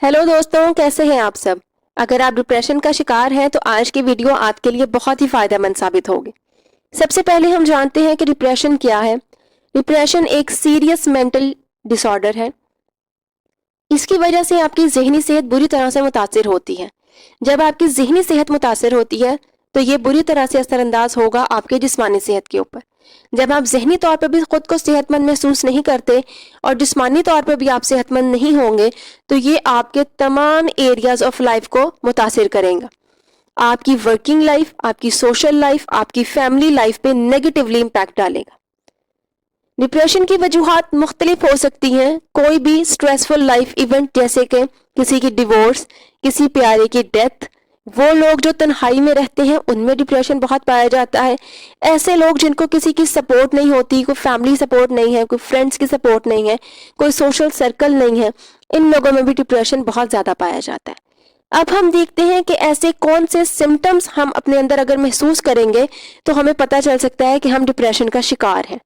Hello दोस्तों, कैसे हैं आप सब। अगर आप डिप्रेशन का शिकार हैं तो आज की वीडियो आपके लिए बहुत ही फायदेमंद साबित होगी। सबसे पहले हम जानते हैं कि डिप्रेशन क्या है। डिप्रेशन एक सीरियस मेंटल डिसऑर्डर है। इसकी वजह से आपकी ज़हनी सेहत बुरी तरह से मुतासिर होती है। जब आपकी ज़हनी सेहत मुतासिर होती है तो ये बुरी तरह से असरअंदाज होगा आपके जिस्मानी सेहत के ऊपर। जब आप ज़हनी तौर पर भी खुद को सेहतमंद महसूस नहीं करते और जिस्मानी तौर पर भी आप सेहतमंद नहीं होंगे तो ये आपके तमाम एरियाज ऑफ लाइफ को मुतासिर करेगा। आपकी वर्किंग लाइफ, आपकी सोशल लाइफ, आपकी फैमिली लाइफ पे नेगेटिवली इम्पैक्ट डालेगा। डिप्रेशन की वजूहात मुख्तलिफ हो सकती हैं। कोई भी स्ट्रेसफुल लाइफ इवेंट जैसे कि किसी की डिवोर्स, किसी प्यारे की डेथ, वो लोग जो तन्हाई में रहते हैं उनमें डिप्रेशन बहुत पाया जाता है। ऐसे लोग जिनको किसी की सपोर्ट नहीं होती, कोई फैमिली सपोर्ट नहीं है, कोई फ्रेंड्स की सपोर्ट नहीं है, कोई सोशल सर्कल नहीं है, इन लोगों में भी डिप्रेशन बहुत ज़्यादा पाया जाता है। अब हम देखते हैं कि ऐसे कौन से सिम्टम्स हम अपने अंदर अगर महसूस करेंगे तो हमें पता चल सकता है कि हम डिप्रेशन का शिकार हैं।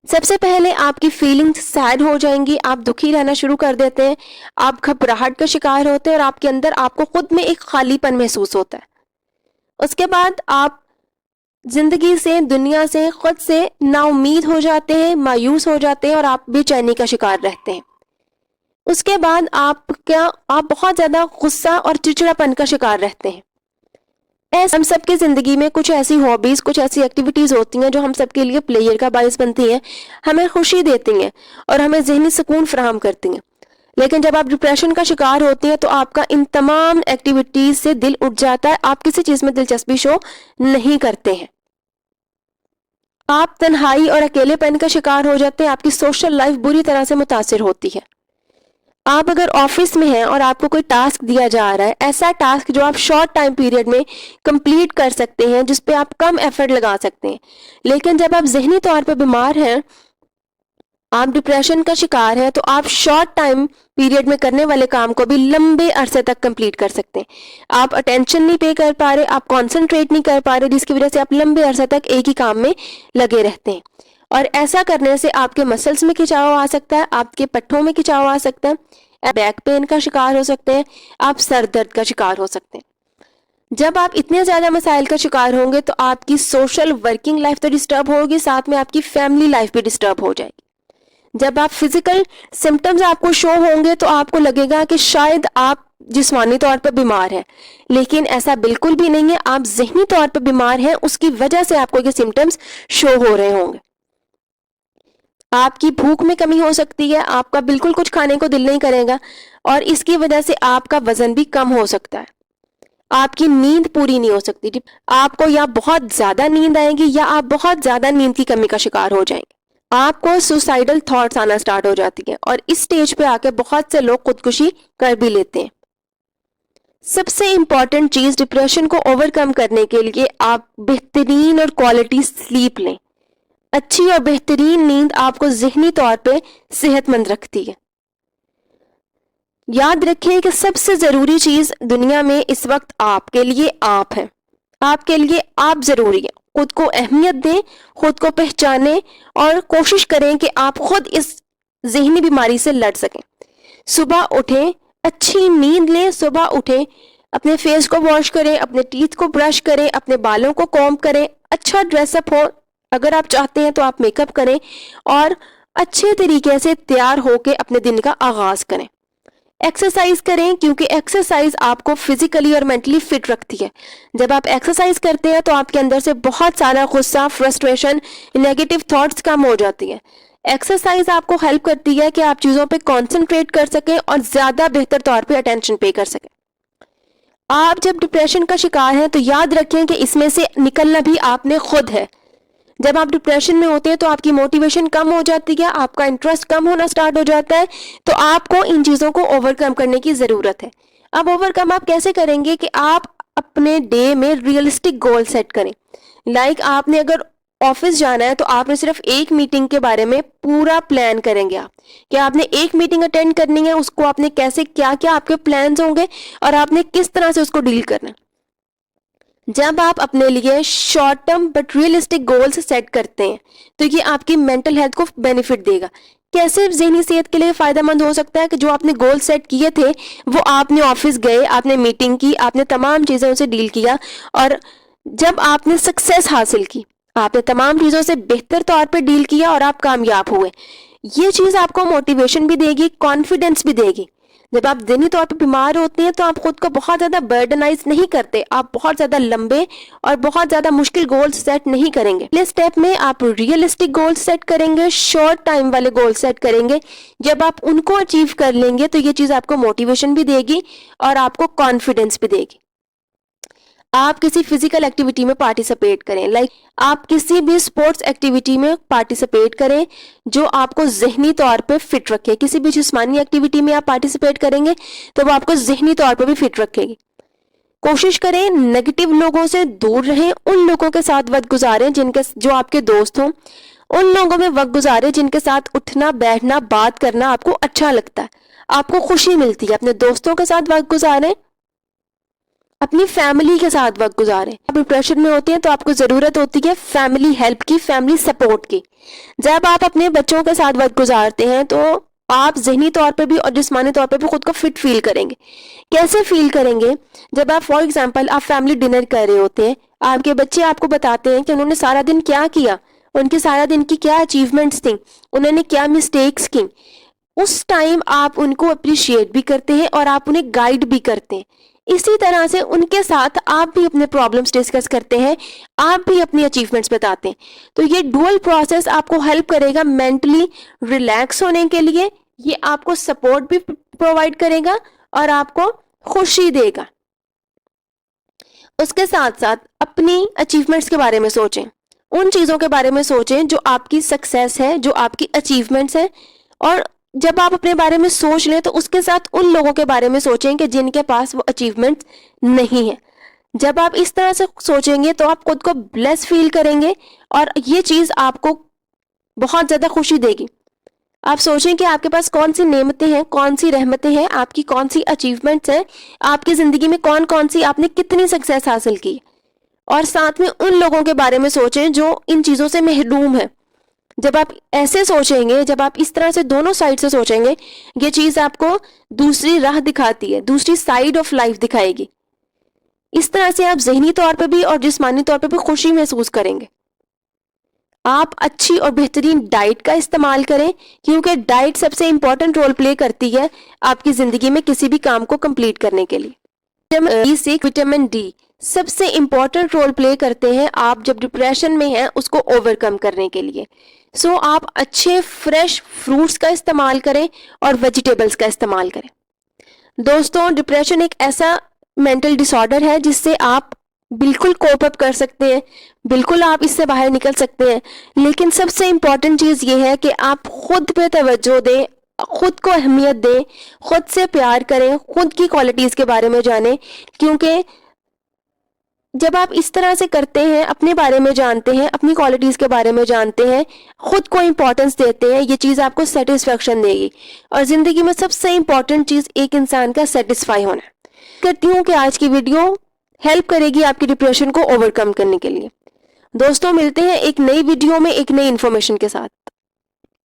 सबसे पहले आपकी फीलिंग्स सैड हो जाएंगी, आप दुखी रहना शुरू कर देते हैं, आप घबराहट का शिकार होते हैं और आपके अंदर आपको खुद में एक खालीपन महसूस होता है। उसके बाद आप जिंदगी से, दुनिया से, खुद से नाउम्मीद हो जाते हैं, मायूस हो जाते हैं और आप बेचैनी का शिकार रहते हैं। उसके बाद आप बहुत ज़्यादा गुस्सा और चिड़चिड़ापन का शिकार रहते हैं। हम सबकी ज़िंदगी में कुछ ऐसी हॉबीज़, कुछ ऐसी एक्टिविटीज़ होती हैं जो हम सबके लिए प्लेयर का बायस बनती हैं, हमें खुशी देती हैं और हमें ज़हनी सुकून फराहम करती हैं। लेकिन जब आप डिप्रेशन का शिकार होती हैं तो आपका इन तमाम एक्टिविटीज़ से दिल उठ जाता है, आप किसी चीज़ में दिलचस्पी शो नहीं करते हैं, आप तन्हाई और अकेलेपन का शिकार हो जाते हैं, आपकी सोशल लाइफ बुरी तरह से मुतासिर होती है। आप अगर ऑफिस में हैं और आपको कोई टास्क दिया जा रहा है, ऐसा टास्क जो आप शॉर्ट टाइम पीरियड में कंप्लीट कर सकते हैं, जिस पे आप कम एफर्ट लगा सकते हैं, लेकिन जब आप जहनी तौर पर बीमार हैं, आप डिप्रेशन का शिकार हैं, तो आप शॉर्ट टाइम पीरियड में करने वाले काम को भी लंबे अरसे तक कंप्लीट कर सकते हैं। आप अटेंशन नहीं पे कर पा रहे, आप कॉन्सेंट्रेट नहीं कर पा रहे, जिसकी वजह से आप लंबे अरसे तक एक ही काम में लगे रहते हैं और ऐसा करने से आपके मसल्स में खिंचाव आ सकता है, आपके पट्टों में खिंचाव आ सकता है, बैक पेन का शिकार हो सकते हैं, आप सर दर्द का शिकार हो सकते हैं। जब आप इतने ज़्यादा मसाइल का शिकार होंगे तो आपकी सोशल वर्किंग लाइफ तो डिस्टर्ब होगी, साथ में आपकी फैमिली लाइफ भी डिस्टर्ब हो जाएगी। जब आप फिजिकल सिम्टम्स आपको शो होंगे तो आपको लगेगा कि शायद आप जिस्मानी तौर पर बीमार हैं, लेकिन ऐसा बिल्कुल भी नहीं है। आप ज़हनी तौर पर बीमार हैं, उसकी वजह से आपको ये सिम्टम्स शो हो रहे होंगे। आपकी भूख में कमी हो सकती है, आपका बिल्कुल कुछ खाने को दिल नहीं करेगा और इसकी वजह से आपका वजन भी कम हो सकता है। आपकी नींद पूरी नहीं हो सकती, आपको या बहुत ज़्यादा नींद आएगी या आप बहुत ज़्यादा नींद की कमी का शिकार हो जाएंगे। आपको सुसाइडल थॉट्स आना स्टार्ट हो जाती हैं और इस स्टेज पे आके बहुत से लोग खुदकुशी कर भी लेते हैं। सबसे इम्पॉर्टेंट चीज़, डिप्रेशन को ओवरकम करने के लिए आप बेहतरीन और क्वालिटी स्लीप लें। अच्छी और बेहतरीन नींद आपको ज़हनी तौर पे सेहतमंद रखती है। याद रखें कि सबसे ज़रूरी चीज़ दुनिया में इस वक्त आपके लिए आप हैं, आपके लिए आप ज़रूरी है। खुद को अहमियत दें, खुद को पहचानें और कोशिश करें कि आप खुद इस ज़हनी बीमारी से लड़ सकें। सुबह उठें, अच्छी नींद लें, सुबह उठें, अपने फेस को वॉश करें, अपने टीथ को ब्रश करें, अपने बालों को कॉम्ब करें, अच्छा ड्रेसअप हो, अगर आप चाहते हैं तो आप मेकअप करें और अच्छे तरीके से तैयार होकर अपने दिन का आगाज़ करें। एक्सरसाइज करें, क्योंकि एक्सरसाइज आपको फिजिकली और मेंटली फिट रखती है। जब आप एक्सरसाइज करते हैं तो आपके अंदर से बहुत सारा गुस्सा, फ्रस्ट्रेशन, नेगेटिव थॉट्स कम हो जाती है। एक्सरसाइज आपको हेल्प करती है कि आप चीज़ों पे कंसंट्रेट कर सकें और ज़्यादा बेहतर तौर पे अटेंशन पे कर सकें। आप जब डिप्रेशन का शिकार हैं तो याद रखें कि इसमें से निकलना भी आपने खुद है। जब आप डिप्रेशन में होते हैं तो आपकी मोटिवेशन कम हो जाती है, आपका इंटरेस्ट कम होना स्टार्ट हो जाता है, तो आपको इन चीज़ों को ओवरकम करने की ज़रूरत है। अब ओवरकम आप कैसे करेंगे कि आप अपने डे में रियलिस्टिक गोल सेट करें। लाइक आपने अगर ऑफिस जाना है तो आपने सिर्फ एक मीटिंग के बारे में पूरा प्लान करेंगे आप कि आपने एक मीटिंग अटेंड करनी है, उसको आपने कैसे, क्या क्या आपके प्लान्स होंगे और आपने किस तरह से उसको डील करना है। जब आप अपने लिए short term but realistic goals set करते हैं तो ये आपकी मेंटल हेल्थ को बेनिफिट देगा। کیسے ذہنی صحت کے لیے فائدہ مند ہو سکتا ہے کہ جو آپ نے گول سیٹ کیے تھے وہ آپ نے آفس گئے, آپ نے میٹنگ کی, آپ نے تمام چیزوں سے ڈیل کیا, اور جب آپ نے سکسیس حاصل کی, آپ نے تمام چیزوں سے بہتر طور پہ ڈیل کیا اور آپ کامیاب ہوئے. یہ چیز آپ کو موٹیویشن بھی دے گی, کانفیڈنس بھی دے گی. جب آپ ذہنی طور پہ بیمار ہوتے ہیں تو آپ خود کو بہت زیادہ برڈنائز نہیں کرتے, آپ بہت زیادہ لمبے اور بہت زیادہ مشکل گولز سیٹ نہیں کریں گے. پہلے سٹیپ میں آپ ریئلسٹک گول سیٹ کریں گے, شارٹ ٹائم والے گول سیٹ کریں گے. جب آپ ان کو اچیو کر لیں گے تو یہ چیز آپ کو موٹیویشن بھی دے گی اور آپ کو کانفیڈنس بھی دے گی. آپ کسی فزیکل ایکٹیویٹی میں پارٹیسپیٹ کریں, آپ کسی بھی اسپورٹس ایکٹیویٹی میں پارٹیسپیٹ کریں جو آپ کو ذہنی طور پہ فٹ رکھے. کسی بھی جسمانی ایکٹیویٹی میں آپ پارٹیسپیٹ کریں گے تو وہ آپ کو ذہنی طور پہ بھی فٹ رکھے گی. کوشش کریں نیگیٹو لوگوں سے دور رہیں, ان لوگوں کے ساتھ وقت گزاریں جو آپ کے دوست ہوں, ان لوگوں میں وقت گزاریں جن کے ساتھ اٹھنا بیٹھنا بات کرنا آپ کو اچھا لگتا ہے, آپ کو خوشی ملتی ہے. اپنے دوستوں کے ساتھ وقت گزاریں, اپنی فیملی کے ساتھ وقت گزاریں. آپ ڈپریشن میں ہوتے ہیں تو آپ کو ضرورت ہوتی ہے فیملی ہیلپ کی, فیملی سپورٹ کی. جب آپ اپنے بچوں کے ساتھ وقت گزارتے ہیں تو آپ ذہنی طور پہ بھی اور جسمانی طور پہ بھی خود کو فٹ فیل کریں گے. کیسے فیل کریں گے؟ جب آپ فار ایگزامپل آپ فیملی ڈنر کر رہے ہوتے ہیں, آپ کے بچے آپ کو بتاتے ہیں کہ انہوں نے سارا دن کیا کیا, ان کے سارا دن کی کیا اچیومنٹس تھیں, انہوں نے کیا مسٹیکس کی. اس ٹائم آپ ان کو اپریشیٹ بھی کرتے ہیں اور آپ انہیں گائیڈ بھی کرتے ہیں. اسی طرح سے ان کے ساتھ آپ بھی اپنے پرابلمس ڈسکس کرتے ہیں, آپ بھی اپنی اچیومنٹس بتاتے ہیں. تو یہ ڈوئل پروسیس آپ کو ہیلپ کرے گا مینٹلی ریلیکس ہونے کے لیے, یہ آپ کو سپورٹ بھی پرووائڈ کرے گا اور آپ کو خوشی دے گا. اس کے ساتھ ساتھ اپنی اچیومنٹس کے بارے میں سوچیں, ان چیزوں کے بارے میں سوچیں جو آپ کی سکسیس ہے, جو آپ کی اچیومنٹس ہیں. اور جب آپ اپنے بارے میں سوچ لیں تو اس کے ساتھ ان لوگوں کے بارے میں سوچیں کہ جن کے پاس وہ اچیومنٹ نہیں ہے. جب آپ اس طرح سے سوچیں گے تو آپ خود کو بلیس فیل کریں گے اور یہ چیز آپ کو بہت زیادہ خوشی دے گی. آپ سوچیں کہ آپ کے پاس کون سی نعمتیں ہیں, کون سی رحمتیں ہیں, آپ کی کون سی اچیومنٹس ہیں, آپ کی زندگی میں کون سی آپ نے کتنی سکسیس حاصل کی. اور ساتھ میں ان لوگوں کے بارے میں سوچیں جو ان چیزوں سے محروم ہیں. جب آپ ایسے سوچیں گے, جب آپ اس طرح سے دونوں سائڈ سے سوچیں گے, یہ چیز آپ کو دوسری راہ دکھاتی ہے, دوسری سائڈ آف لائف دکھائے گی. اس طرح سے آپ ذہنی طور پہ بھی اور جسمانی طور پہ بھی خوشی محسوس کریں گے. آپ اچھی اور بہترین ڈائٹ کا استعمال کریں کیونکہ ڈائٹ سب سے امپورٹنٹ رول پلے کرتی ہے آپ کی زندگی میں کسی بھی کام کو کمپلیٹ کرنے کے لیے. وٹامن ڈی سب سے امپورٹنٹ رول پلے کرتے ہیں آپ جب ڈپریشن میں ہیں اس کو اوور کم کرنے کے لیے. سو آپ اچھے فریش فروٹس کا استعمال کریں اور ویجیٹیبلز کا استعمال کریں. دوستوں, ڈپریشن ایک ایسا مینٹل ڈس آرڈر ہے جس سے آپ بالکل کوپ اپ کر سکتے ہیں, بالکل آپ اس سے باہر نکل سکتے ہیں. لیکن سب سے امپورٹنٹ چیز یہ ہے کہ آپ خود پہ توجہ دیں, خود کو اہمیت دیں, خود سے پیار کریں, خود کی کوالٹیز کے بارے میں جانیں. کیونکہ جب آپ اس طرح سے کرتے ہیں, اپنے بارے میں جانتے ہیں, اپنی کوالٹیز کے بارے میں جانتے ہیں, خود کو امپورٹنس دیتے ہیں, یہ چیز آپ کو سیٹسفیکشن دے گی. اور زندگی میں سب سے امپورٹنٹ چیز ایک انسان کا سیٹسفائی ہونا. کرتی ہوں کہ آج کی ویڈیو ہیلپ کرے گی آپ کی ڈپریشن کو اوور کم کرنے کے لیے. دوستوں, ملتے ہیں ایک نئی ویڈیو میں ایک نئی انفارمیشن کے ساتھ.